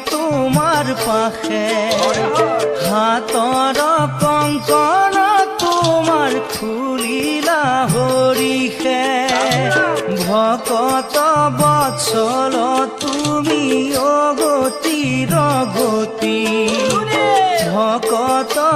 তোমাৰ পাশে হাতৰ কংকন তোমাৰ খুলিলা হৰিষে ভকত বৎসল তুমি অগতিৰ গতি